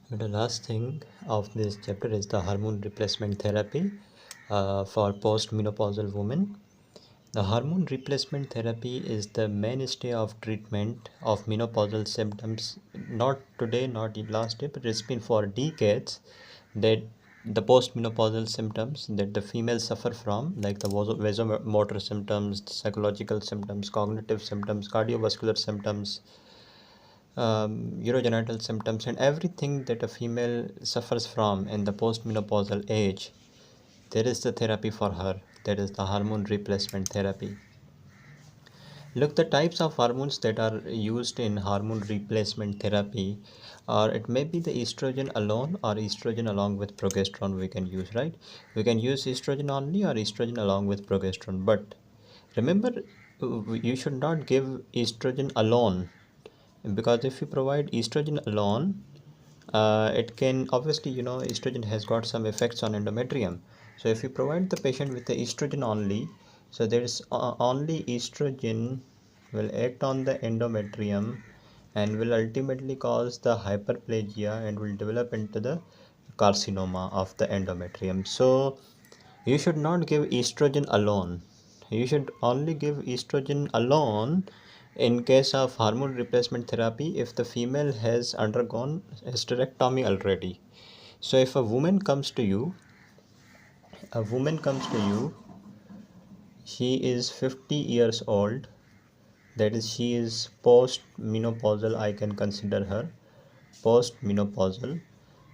The last thing of this chapter is the hormone replacement therapy for postmenopausal women. The hormone replacement therapy is the mainstay of treatment of menopausal symptoms. Not today, not last day, but it's been for decades that the postmenopausal symptoms that the females suffer from, like the vasomotor symptoms, psychological symptoms, cognitive symptoms, cardiovascular symptoms, urogenital symptoms, and everything that a female suffers from in the postmenopausal age, there is the therapy for her. That is the hormone replacement therapy. Look, the types of hormones that are used in hormone replacement therapy, or it may be the estrogen alone or estrogen along with progesterone we can use, right? We can use estrogen only or estrogen along with progesterone. But remember, you should not give estrogen alone, because if you provide estrogen alone, it can obviously, estrogen has got some effects on endometrium. So if you provide the patient with the estrogen only, so there is only estrogen will act on the endometrium and will ultimately cause the hyperplasia and will develop into the carcinoma of the endometrium. So you should not give estrogen alone. You should only give estrogen alone in case of hormone replacement therapy if the female has undergone hysterectomy already. So if a woman comes to you, she is 50 years old, that is, she is post-menopausal, I can consider her post-menopausal.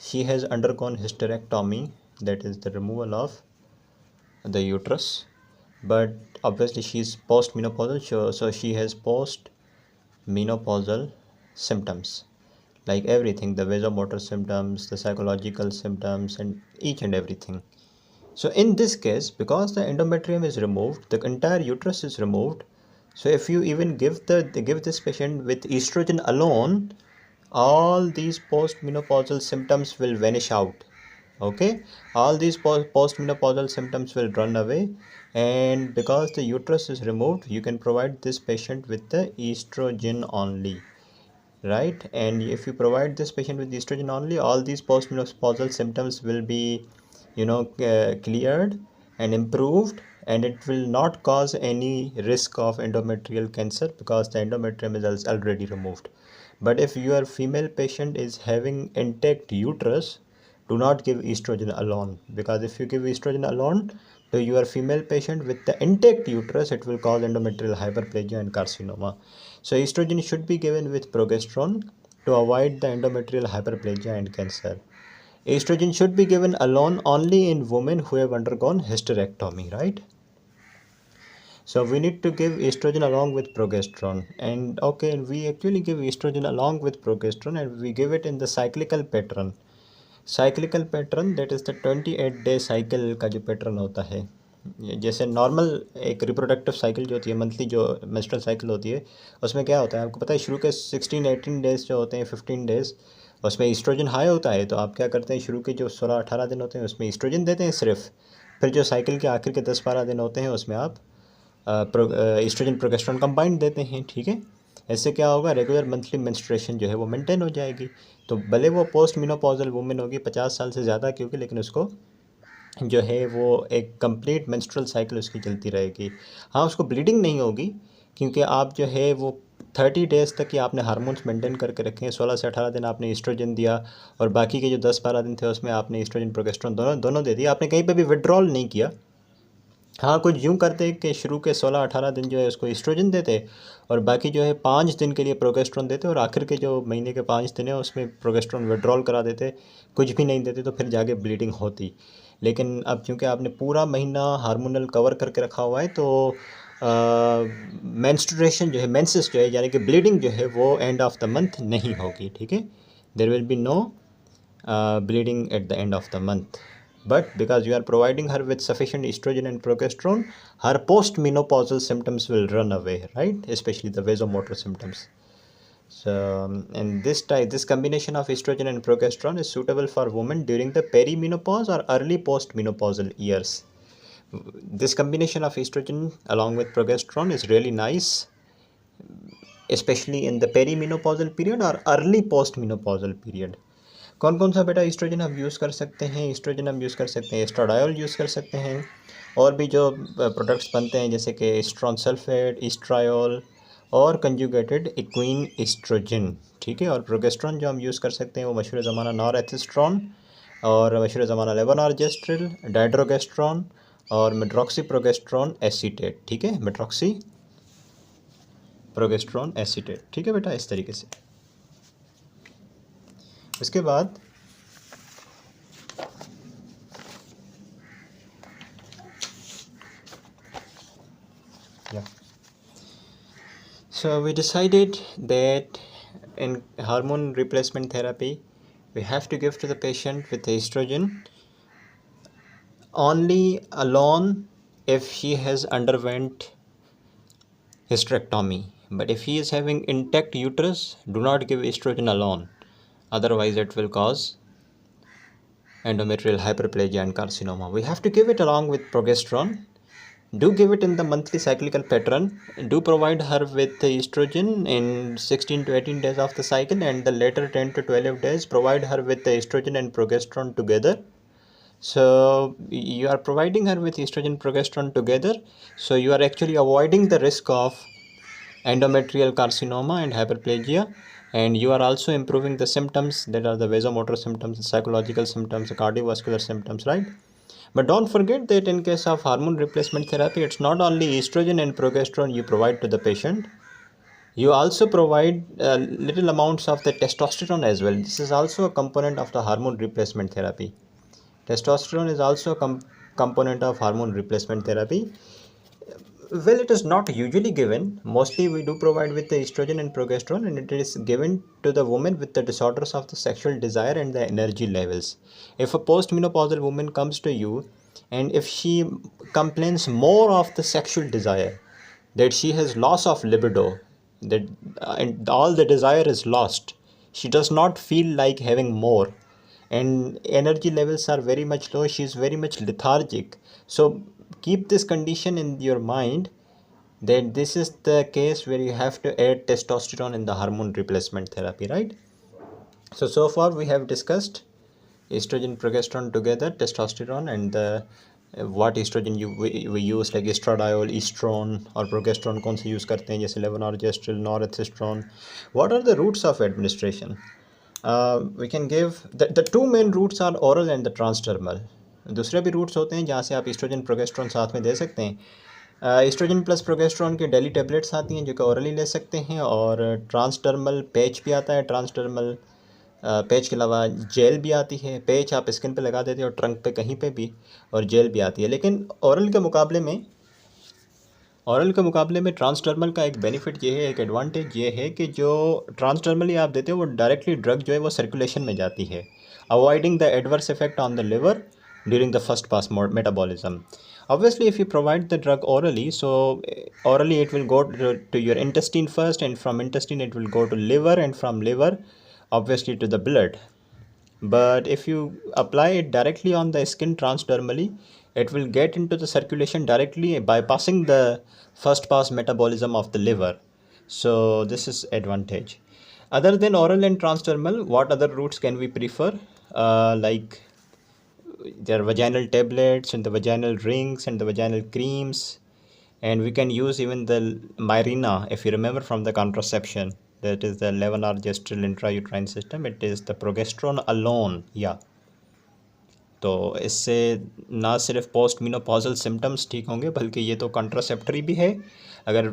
She has undergone hysterectomy, that is the removal of the uterus, but obviously she is post-menopausal, so she has post-menopausal symptoms, like everything, the vasomotor symptoms, the psychological symptoms, and each and everything. So in this case, because the endometrium is removed, the entire uterus is removed. So if you even give this patient with estrogen alone, all these postmenopausal symptoms will vanish out. Okay, all these postmenopausal symptoms will run away, and because the uterus is removed, you can provide this patient with the estrogen only, right? And if you provide this patient with estrogen only, all these postmenopausal symptoms will be, cleared and improved, and it will not cause any risk of endometrial cancer because the endometrium is already removed. But if your female patient is having intact uterus, do not give estrogen alone, because if you give estrogen alone to your female patient with the intact uterus, it will cause endometrial hyperplasia and carcinoma. So estrogen should be given with progesterone to avoid the endometrial hyperplasia and cancer. Estrogen should be given alone only in women who have undergone hysterectomy, right? So we need to give estrogen along with progesterone. And okay, we actually give estrogen along with progesterone, and we give it in the cyclical pattern. Cyclical pattern, that is the 28 day cycle का जो pattern होता है, जैसे normal एक reproductive cycle जो होती है, monthly जो मेंस्ट्रुअल साइकिल होती है, उसमें क्या होता है आपको पता है? शुरू के 16-18 डेज जो होते हैं, 15 डेज, उसमें ईस्ट्रोजन हाई होता है। तो आप क्या करते हैं, शुरू के जो 16-18 दिन होते हैं उसमें ईस्ट्रोजन देते हैं सिर्फ। फिर जो साइकिल के आखिर के 10-12 दिन होते हैं उसमें आप ईस्ट्रोजन प्रोजेस्टेरोन कंबाइंड देते हैं, ठीक है? ऐसे क्या होगा, रेगुलर मंथली मेंस्ट्रुएशन जो है वो मेंटेन हो जाएगी। तो भले वो पोस्ट मेनोपॉजल वुमेन होगी, 50 साल से ज़्यादा की होगी, लेकिन उसको जो है वो एक कंप्लीट मेंस्ट्रुअल साइकिल उसकी चलती रहेगी। हाँ, उसको ब्लीडिंग नहीं होगी, क्योंकि आप जो है वो 30 डेज़ तक ही आपने हार्मोन्स मेंटेन करके रखे हैं। 16 से 18 दिन आपने ईस्ट्रोजन दिया, और बाकी के जो 10-12 दिन थे उसमें आपने ईस्ट्रोजन प्रोजेस्टेरोन दोनों दे दिया। आपने कहीं पे भी विड्रॉल नहीं किया। हाँ, कुछ यूँ करते कि शुरू के 16-18 दिन जो है उसको ईस्ट्रोजन देते, और बाकी जो है 5 दिन के लिए प्रोजेस्टेरोन देते, और आखिर के जो महीने के 5 दिन है उसमें प्रोजेस्टेरोन विड्रॉल करा देते, कुछ भी नहीं देते, तो फिर जाके ब्लीडिंग होती। लेकिन अब चूँकि आपने पूरा महीना हार्मोनल कवर करके रखा हुआ है, तो मेंस्ट्रुएशन जो है, मेंसेस जो है, यानी कि ब्लीडिंग जो है वो एंड ऑफ द मंथ नहीं होगी, ठीक है? There will be no bleeding at the end of the month. But because you are providing her with sufficient estrogen and progesterone, her postmenopausal symptoms will run away, right? Especially the vasomotor symptoms. So, and this combination of estrogen and progesterone is suitable for women during the perimenopause or early postmenopausal years. This combination of estrogen along with progesterone is really nice, especially in the perimenopausal period or early postmenopausal period. कौन कौन सा बेटा oestrogen हम use कर सकते हैं? Oestrogen हम use कर सकते हैं, एस्ट्राडायोल यूज़ कर सकते हैं, और भी जो प्रोडक्ट्स बनते हैं जैसे कि एस्ट्रॉन सल्फेट, ईस्ट्रायोल और कंजुगेटेड इक्विन ईस्ट्रोजन, ठीक है। और प्रोजेस्टेरॉन जो हम यूज़ कर सकते हैं वो मशहूर ज़माना नॉरेथिस्ट्रॉन और मशहूर ज़माना लेवोनॉर्जेस्ट्रिल, डाइड्रोगेस्ट्रॉन और मेट्रॉक्सी प्रोजेस्टेरॉन एसीटेट, ठीक है, मेट्रॉक्सी प्रोजेस्टेरॉन एसीटेट, ठीक है बेटा, इस तरीके से। इसके बाद yeah. So we decided that in hormone replacement therapy, we have to give to the patient with estrogen only alone if he has underwent hysterectomy. But if he is having intact uterus, do not give estrogen alone. Otherwise, it will cause endometrial hyperplasia and carcinoma. We have to give it along with progesterone. Do give it in the monthly cyclical pattern. Do provide her with estrogen in 16 to 18 days of the cycle, and the later 10 to 12 days provide her with the estrogen and progesterone together. So you are providing her with estrogen progesterone together, so you are actually avoiding the risk of endometrial carcinoma and hyperplasia, and you are also improving the symptoms, that are the vasomotor symptoms, psychological symptoms, cardiovascular symptoms, right? But don't forget that in case of hormone replacement therapy, it's not only estrogen and progesterone you provide to the patient, you also provide little amounts of the testosterone as well. This is also a component of the hormone replacement therapy. Testosterone is also a component of hormone replacement therapy. Well, it is not usually given. Mostly we do provide with the estrogen and progesterone, and it is given to the woman with the disorders of the sexual desire and the energy levels. If a postmenopausal woman comes to you and if she complains more of the sexual desire, that she has loss of libido, that and all the desire is lost, she does not feel like having more, and energy levels are very much low, she is very much lethargic. So keep this condition in your mind, that this is the case where you have to add testosterone in the hormone replacement therapy, right? So far we have discussed estrogen progesterone together, testosterone, and the what estrogen we use, like estradiol, estrone और progesterone कौन से use करते हैं, जैसे levonorgestrel, norethistron. What are the routes of administration? We can give the two main routes are oral and the transdermal. दूसरे भी roots होते हैं जहाँ से आप एस्ट्रोजन प्रोजेस्ट्रॉन साथ में दे सकते हैं। एस्ट्रोजन प्लस प्रोजेस्ट्रॉन के डेली टेबलेट्स आती हैं जो कि ओरली ले सकते हैं, और ट्रांसडर्मल पैच भी आता है। ट्रांसडर्मल पैच के अलावा जेल भी आती है। पैच आप स्किन पे लगा देते हैं और ट्रंक पे कहीं पे भी, और जेल भी आती है। लेकिन ओरल के मुकाबले में ट्रांसडर्मल का एक बेनिफिट ये है, एक एडवांटेज ये है कि जो ट्रांसडर्मली आप देते हो वो डायरेक्टली ड्रग जो है वो सर्कुलेशन में जाती है, avoiding the adverse effect on the liver during the first pass metabolism. Obviously, if you provide the drug orally, so orally it will go to your intestine first, and from intestine it will go to liver, and from liver obviously to the blood. But if you apply it directly on the skin transdermally, it will get into the circulation directly, bypassing the first pass metabolism of the liver. So this is advantage. Other than oral and transdermal, what other routes can we prefer? Like there are vaginal tablets and the vaginal rings and the vaginal creams, and we can use even the Mirena, if you remember from the contraception, that is the levonorgestrel intrauterine system. It is the progesterone alone. Yeah. तो इससे ना सिर्फ post menopausal symptoms ठीक होंगे, बल्कि ये तो कंट्रासेप्टरी भी है, अगर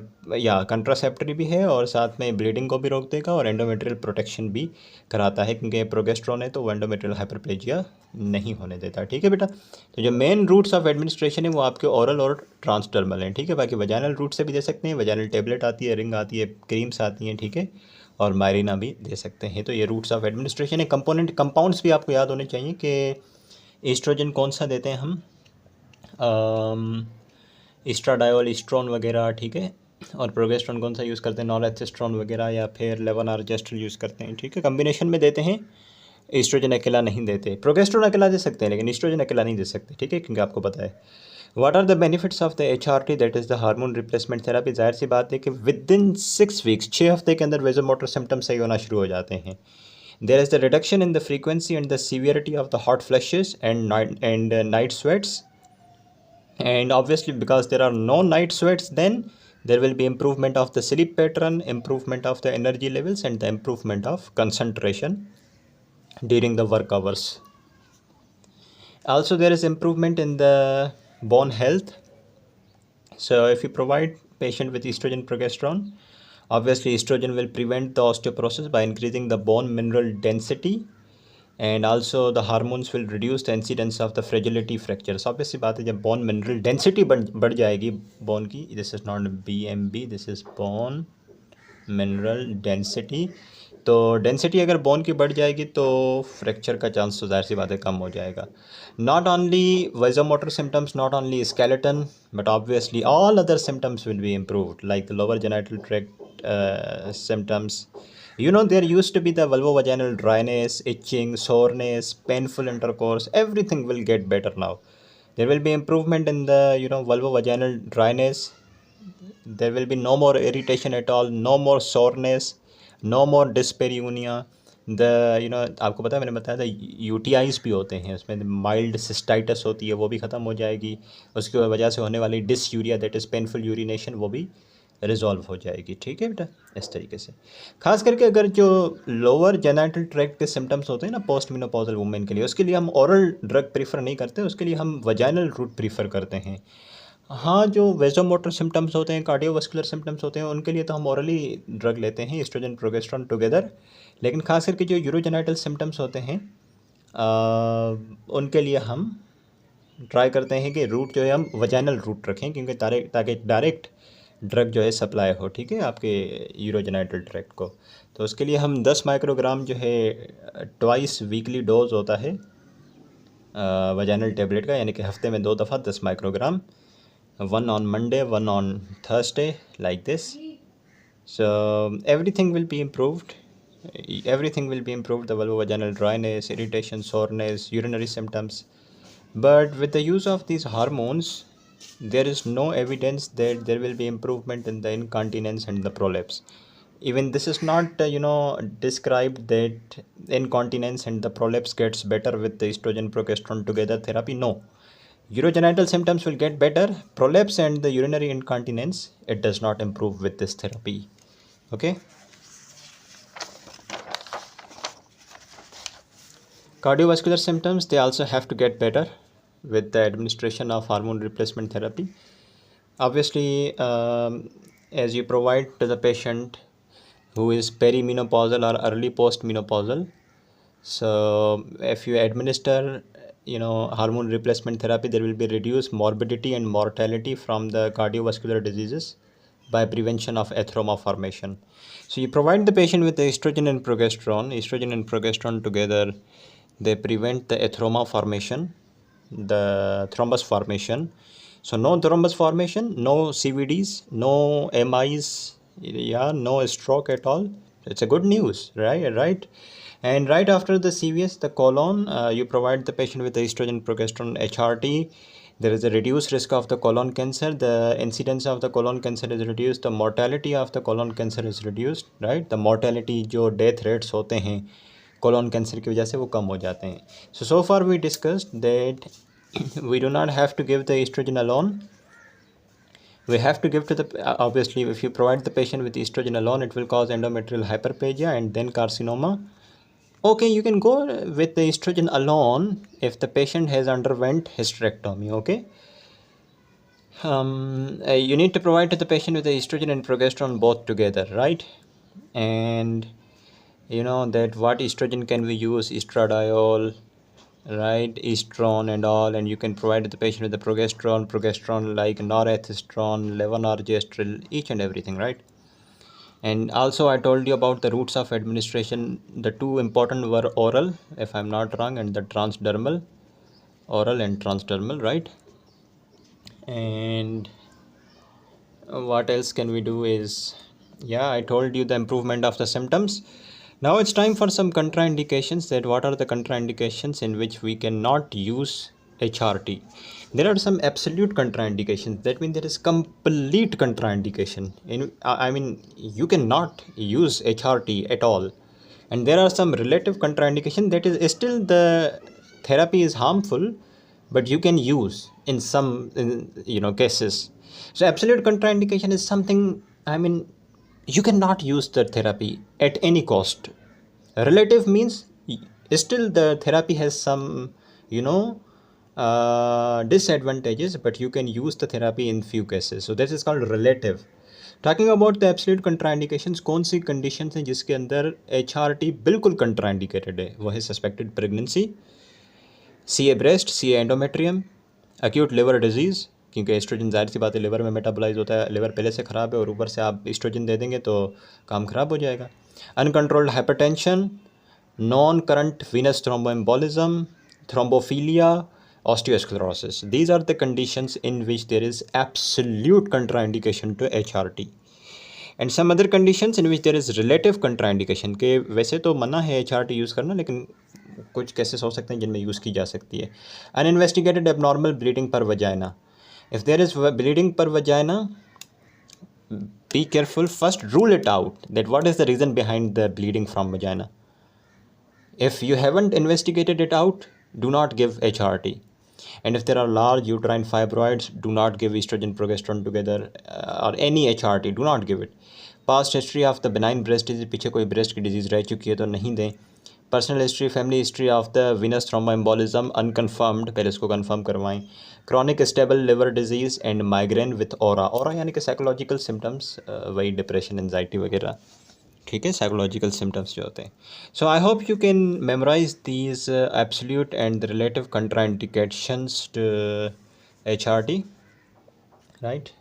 कंट्रासेप्टरी भी है, और साथ में ब्लीडिंग को भी रोक देगा और एंडोमेट्रियल प्रोटेक्शन भी कराता है, क्योंकि प्रोजेस्टेरॉन है तो वो एंडोमेट्रियल हाइपरप्लेजिया नहीं होने देता। ठीक है बेटा, तो जो मेन रूट्स ऑफ एडमिनिस्ट्रेशन है वो आपके ओरल और ट्रांसडर्मल हैं। ठीक है, बाकी वजाइनल रूट से भी दे सकते हैं, वजाइनल टेबलेट आती है, रिंग आती है, क्रीम्स आती हैं, ठीक है, और मायरीना भी दे सकते हैं। तो ये रूट्स ऑफ एडमिनिस्ट्रेशन है। कंपाउंड्स भी आपको याद होने चाहिए कि एस्ट्रोजन कौन सा देते हैं हम, एस्ट्राडायोल, एस्ट्रोन वगैरह, ठीक है, और प्रोजेस्टेरॉन कौन सा यूज़ करते हैं, नॉरेथिस्ट्रोन वगैरह, या फिर लेवोनॉर्जेस्ट्रल यूज़ करते हैं। ठीक है, कम्बिनेशन में देते हैं, एस्ट्रोजन अकेला नहीं देते। प्रोजेस्टेरॉन अकेला दे सकते हैं लेकिन एस्ट्रोजन अकेला नहीं दे सकते। ठीक है, क्योंकि आपको पता है what are the benefits of the HRT, that is the hormone replacement therapy. जाहिर सी बात है कि विद इन 6 वीक्स, 6 हफ्ते के अंदर वेजोमोटर सिम्टम्स सही होना शुरू हो जाते हैं। There is the reduction in the frequency and the severity of the hot flushes and night sweats. And obviously, because there are no night sweats, then there will be improvement of the sleep pattern, improvement of the energy levels, and the improvement of concentration during the work hours. Also, there is improvement in the bone health. So if you provide patient with estrogen progesterone, obviously estrogen will prevent the osteoporosis by increasing the bone mineral density, and also the hormones will reduce the incidence of the fragility fractures. Obviously बात है, जब bone mineral density बढ़ जाएगी bone की, this is not BMB, this is bone mineral density, तो density अगर bone की बढ़ जाएगी तो फ्रैक्चर का चांस तो जाहिर सी बात है कम हो जाएगा. Not only vasomotor symptoms, not only skeleton, but obviously all other symptoms will be improved, like the lower genital tract symptoms. You know, there used to be the vulvovaginal dryness, itching, soreness, painful intercourse. Everything will get better now. There will be improvement in the, vulvovaginal dryness. There will be no more irritation at all, no more soreness, no more dyspareunia. आपको पता है, मैंने बताया था UTIs भी होते हैं, उसमें माइल्ड सिस्टाइटिस होती है, वो भी ख़त्म हो जाएगी. उसकी वजह से होने वाली dysuria, that is painful urination, वो भी रिजॉल्व हो जाएगी. ठीक है बेटा, इस तरीके से. खास करके अगर जो लोअर जेनिटल ट्रैक्ट के सिम्टम्स होते हैं ना पोस्ट मेनोपॉजल वुमेन के लिए, उसके लिए हम ओरल ड्रग प्रीफर नहीं करते, उसके लिए हम वजाइनल रूट प्रीफर करते हैं. हाँ, जो वेजोमोटर सिम्टम्स होते हैं, कार्डियोवास्कुलर सिम्टम्स होते हैं, उनके लिए तो हम ओरली ड्रग लेते हैं, एस्ट्रोजन प्रोजेस्टेरोन टुगेदर. लेकिन खास करके जो यूरोजेनाइटल सिम्टम्स होते हैं, उनके लिए हम ट्राई करते हैं कि रूट जो है हम वजाइनल रूट रखें, क्योंकि ताकि डायरेक्ट ड्रग जो है सप्लाई हो, ठीक है, आपके यूरोजेनाइटल ट्रैक्ट को. तो उसके लिए हम 10 माइक्रोग्राम जो है ट्वाइस वीकली डोज होता है वजाइनल टेबलेट का, यानी कि हफ्ते में 2 दफ़ा 10 microgram, one on Monday, one on Thursday, like this. So everything will be improved. Everything will be improved. The vulvovaginal dryness, irritation, soreness, urinary symptoms. But with the use of these hormones, there is no evidence that there will be improvement in the incontinence and the prolapse. Even this is not, described that incontinence and the prolapse gets better with the estrogen progesterone together therapy. No. Urogenital symptoms will get better. Prolapse and the urinary incontinence, it does not improve with this therapy. Okay. Cardiovascular symptoms, they also have to get better with the administration of hormone replacement therapy. Obviously, as you provide to the patient who is perimenopausal or early postmenopausal, so if you administer hormone replacement therapy, there will be reduced morbidity and mortality from the cardiovascular diseases by prevention of atheroma formation. So you provide the patient with the estrogen and progesterone together, they prevent the atheroma formation, the thrombus formation. So no thrombus formation, no CVDs, no MIs, no stroke at all. It's a good news, right? And right after the CVS, the colon, you provide the patient with the estrogen progesterone HRT. There is a reduced risk of the colon cancer. The incidence of the colon cancer is reduced. The mortality of the colon cancer is reduced, right? The mortality, जो death rates होते हैं colon cancer की वजह से, वो कम हो जाते हैं. So far we discussed that we do not have to give the estrogen alone. We have to give to the, obviously, if you provide the patient with estrogen alone, it will cause endometrial hyperplasia and then carcinoma. Okay, you can go with the estrogen alone if the patient has underwent hysterectomy. Okay, you need to provide to the patient with the estrogen and progesterone both together, right? And you know that what estrogen can we use, estradiol, right, estrone and all, and you can provide the patient with the progesterone like norethistrone, levonorgestrel, each and everything, right? And also I told you about the routes of administration. The two important were oral, if I'm not wrong, and the transdermal, oral and transdermal, right? And what else can we do is, I told you the improvement of the symptoms. Now it's time for some contraindications, that what are the contraindications in which we cannot use HRT. There are some absolute contraindications. That means there is complete contraindication. I mean, you cannot use HRT at all. And there are some relative contraindication, that is still the therapy is harmful, but you can use in some cases. So absolute contraindication is something, I mean, you cannot use the therapy at any cost. Relative means still the therapy has some you know disadvantages, but you can use the therapy in few cases. So this is called relative. Talking about the absolute contraindications, कौन सी conditions हैं जिसके अंदर HRT बिल्कुल contraindicated है? वो है suspected pregnancy, C A breast, C A endometrium, acute liver disease, क्योंकि एस्ट्रोजन जाहिर सी बात है लिवर में मेटाबोलाइज होता है, लिवर पहले से ख़राब है और ऊपर से आप एस्ट्रोजन दे देंगे तो काम ख़राब हो जाएगा। Uncontrolled hypertension, non current Venus thromboembolism, thrombophilia, osteosclerosis. These are the conditions in which there is absolute contraindication to HRT. And some other conditions in which there is relative contraindication, के वैसे तो मना है HRT यूज़ करना, लेकिन कुछ cases हो सकते हैं जिनमें यूज़ की जा सकती है। Uninvestigated abnormal bleeding per vagina. If there is bleeding per vagina, be careful. First, rule it out that what is the reason behind the bleeding from vagina. If you haven't investigated it out, do not give HRT. And if there are large uterine fibroids, do not give estrogen progesterone together or any HRT. Do not give it. Past history of the benign breast disease, पीछे कोई breast की disease रह चुकी है तो नहीं दें. Personal history, family history of the venous thromboembolism unconfirmed, पहले इसको confirm करवाएं. Chronic stable liver disease and migraine with aura. Aura यानी कि psychological symptoms, वही depression, anxiety वगैरह. ठीक है, साइकोलॉजिकल सिम्टम्स जो होते हैं. So I hope you can memorise these absolute and relative contraindications to HRT, right?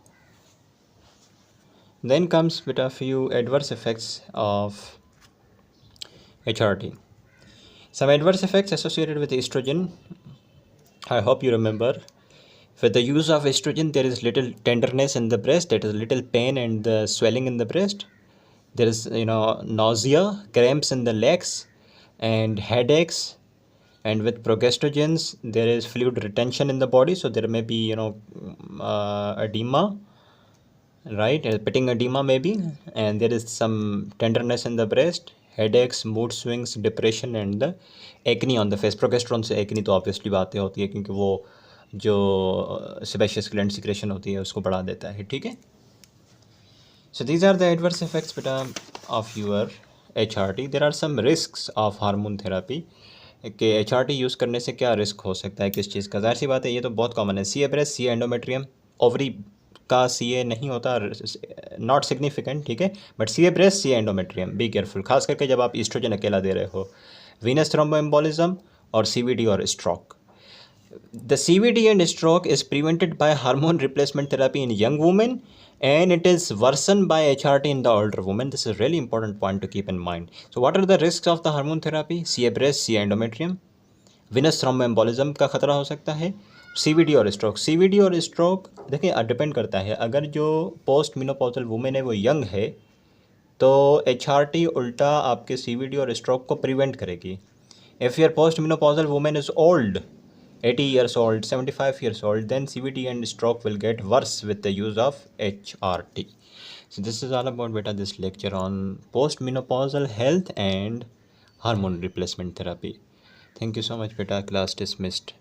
Then comes with a few adverse effects of HRT. Some adverse effects associated with estrogen. I hope you remember. With the use of estrogen, there is little tenderness in the breast, there is little pain and the swelling in the breast. There is nausea, cramps in the legs, and headaches. And with progestogens, there is fluid retention in the body, so there may be edema, right? Pitting edema maybe, and there is some tenderness in the breast, headaches, mood swings, depression, and the acne on the face. Progesterone से acne तो obviously बातें होती है, क्योंकि वो जो sebaceous gland secretion होती है उसको बढ़ा देता है, ठीक है? So these are the adverse effects of your HRT. There are some risks of hormone therapy. कि HRT यूज़ करने से क्या रिस्क हो सकता है, किस चीज़ का? ज़ाहिर सी बात है ये तो बहुत कॉमन है. C A breast, C endometrium, ovary का सी ए नहीं होता, नॉट सिग्निफिकेंट, ठीक है, but C A breast, C endometrium, be careful, खास करके जब आप ईस्ट्रोजन अकेला दे रहे हो. वीनस थ्रोम्बोएम्बोलिज्म और CVD और stroke. The CVD and stroke is prevented by hormone replacement therapy in young women, and it is worsened by HRT in the older women. This is a really important point to keep in mind. So what are the risks of the hormone therapy? CA breast, CA endometrium, venous thromboembolism का खतरा हो सकता है, CVD और stroke. CVD और stroke देखिए depend करता है. अगर जो पोस्ट मिनोपॉजल वुमेन है वो यंग है तो HRT उल्टा आपके CVD और स्ट्रोक को प्रिवेंट करेगी. If your post menopausal women is old, 80 years old, 75 years old, then CVD and stroke will get worse with the use of HRT. So this is all about beta this lecture on postmenopausal health and hormone replacement therapy. Thank you so much beta, class dismissed.